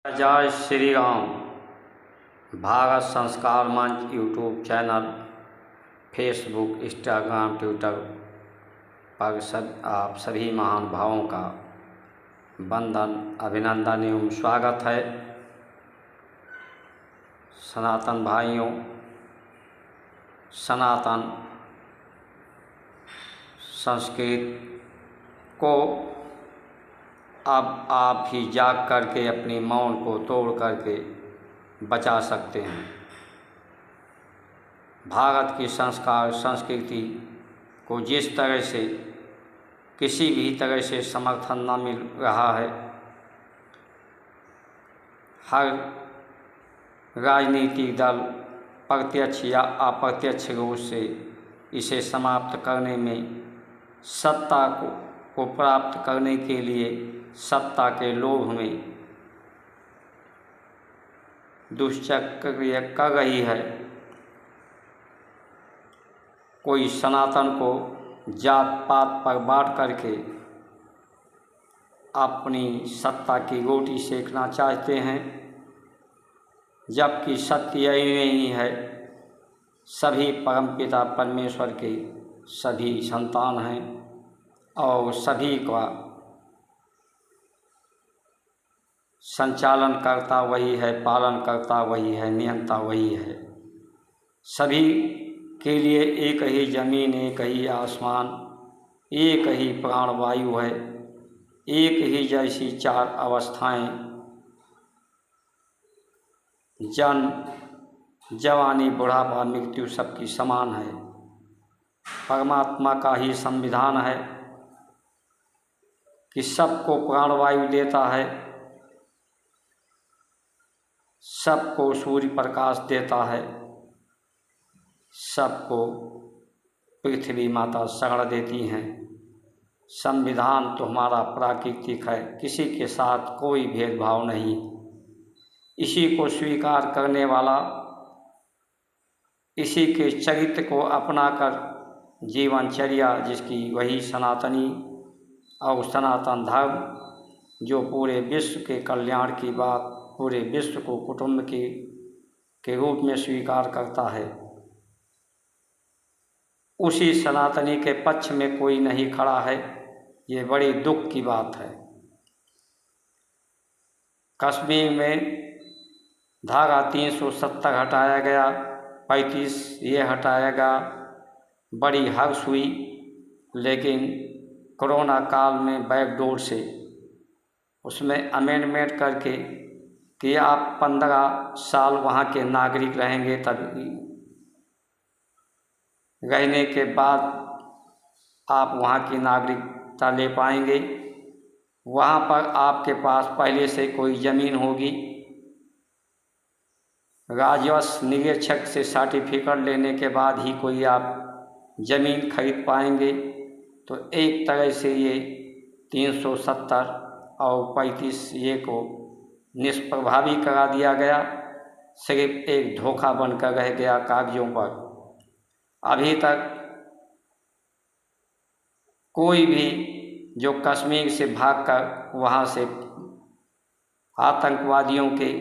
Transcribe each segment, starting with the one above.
जय श्री राम। भारत संस्कार मंच YouTube channel, Facebook, Instagram, Twitter पर आप सभी महान भावों का वंदन, अभिनंदन एवं स्वागत है। सनातन भाइयों, सनातन संस्कृत को अब आप ही जाग करके अपनी मौन को तोड़ करके बचा सकते हैं। भारत की संस्कार संस्कृति को जिस तरह से किसी भी तरह से समर्थन न मिल रहा है, हर राजनीतिक दल प्रत्यक्ष या अप्रत्यक्ष रूप से इसे समाप्त करने में, सत्ता को प्राप्त करने के लिए सत्ता के लोभ में दुष्चक्र कर रही है। कोई सनातन को जात पात पर बांट करके अपनी सत्ता की रोटी सेकना चाहते हैं, जबकि सत्य यही नहीं है। सभी परमपिता परमेश्वर के सभी संतान हैं और सभी का संचालन करता वही है, पालन करता वही है, नियंता वही है। सभी के लिए एक ही जमीन, एक ही आसमान, एक ही प्राणवायु है, एक ही जैसी चार अवस्थाएं, जन्म, जवानी, बुढ़ापा, मृत्यु सबकी समान है। परमात्मा का ही संविधान है कि सबको प्राणवायु देता है, सबको सूर्य प्रकाश देता है, सबको पृथ्वी माता शरण देती हैं। संविधान तो हमारा प्राकृतिक है, किसी के साथ कोई भेदभाव नहीं। इसी को स्वीकार करने वाला, इसी के चरित्र को अपनाकर जीवनचर्या जिसकी, वही सनातनी और सनातन धर्म जो पूरे विश्व के कल्याण की बात, पूरे विश्व को कुटुंब के रूप में स्वीकार करता है। उसी सनातनी के पक्ष में कोई नहीं खड़ा है। ये बड़ी दुख की बात है। कश्मीर में धारा 370 हटाया गया, 35 ये हटाया गया, बड़ी हर्ष हुई। लेकिन कोरोना काल में बैकडोर से उसमें अमेंडमेंट करके कि आप 15 साल वहाँ के नागरिक रहेंगे, तभी रहने के बाद आप वहाँ की नागरिकता ले पाएंगे। वहाँ पर आपके पास पहले से कोई ज़मीन होगी, राजस्व निरीक्षक से सर्टिफिकेट लेने के बाद ही कोई आप ज़मीन खरीद पाएंगे। तो एक तरह से ये 370 और 35 ये को निष्प्रभावी करा दिया गया, सिर्फ एक धोखा बनकर रह गया कागजों पर। अभी तक कोई भी जो कश्मीर से भागकर वहाँ से आतंकवादियों के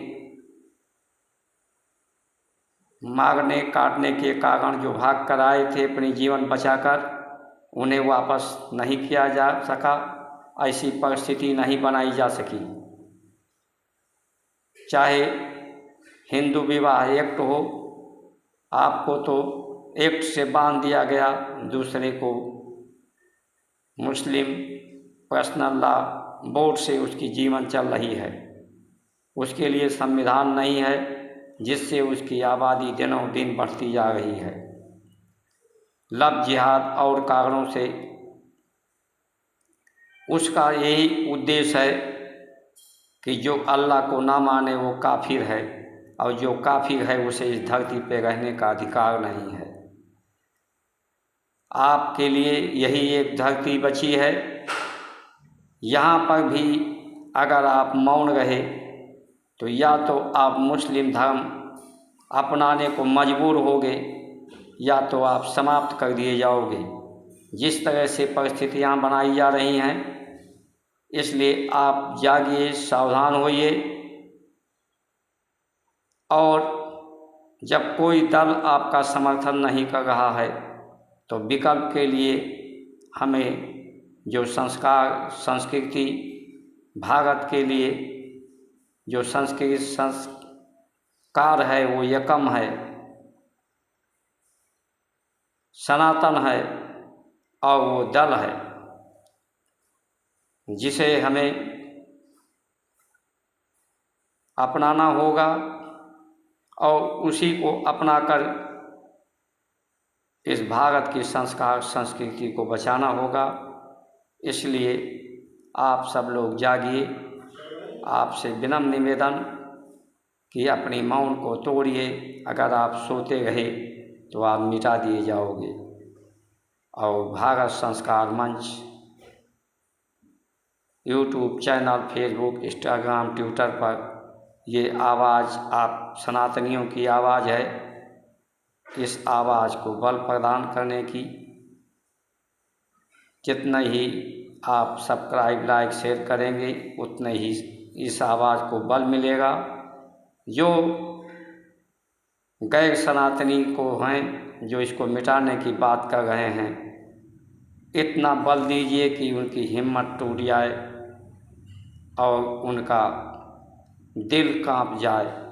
मारने काटने के कारण जो भाग कर आए थे अपनी जीवन बचाकर, उन्हें वापस नहीं किया जा सका। ऐसी परिस्थिति नहीं बनाई जा सकी। चाहे हिंदू विवाह एक्ट हो, आपको तो एक्ट से बांध दिया गया, दूसरे को मुस्लिम पर्सनल लॉ बोर्ड से उसकी जीवन चल रही है। उसके लिए संविधान नहीं है, जिससे उसकी आबादी दिनों दिन बढ़ती जा रही है। लव जिहाद और कारणों से उसका यही उद्देश्य है कि जो अल्लाह को ना माने वो काफिर है, और जो काफिर है उसे इस धरती पर रहने का अधिकार नहीं है। आपके लिए यही एक धरती बची है। यहाँ पर भी अगर आप मौन रहे तो या तो आप मुस्लिम धर्म अपनाने को मजबूर होगे, या तो आप समाप्त कर दिए जाओगे। जिस तरह से परिस्थितियाँ बनाई जा रही हैं, इसलिए आप जागिए, सावधान होइए और जब कोई दल आपका समर्थन नहीं कर रहा है तो विकल्प के लिए हमें जो संस्कृति भारत के लिए जो संस्कार है वो एकम है, सनातन है और वो दल है जिसे हमें अपनाना होगा और उसी को अपनाकर इस भारत की संस्कार संस्कृति को बचाना होगा। इसलिए आप सब लोग जागिए। आपसे विनम्र निवेदन कि अपनी मौन को तोड़िए। अगर आप सोते रहे तो आप मिटा दिए जाओगे। और भारत संस्कार मंच YouTube channel, Facebook, Instagram, Twitter पर ये आवाज़ आप सनातनियों की आवाज़ है। इस आवाज़ को बल प्रदान करने की जितना ही आप सब्सक्राइब, लाइक, शेयर करेंगे उतने ही इस आवाज़ को बल मिलेगा। जो गैर सनातनी को हैं, जो इसको मिटाने की बात कर रहे हैं, इतना बल दीजिए कि उनकी हिम्मत टूट जाए और उनका दिल कांप जाए।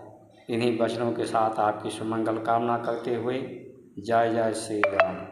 इन्हीं वचनों के साथ आपकी सुमंगल कामना करते हुए जय जय श्री राम।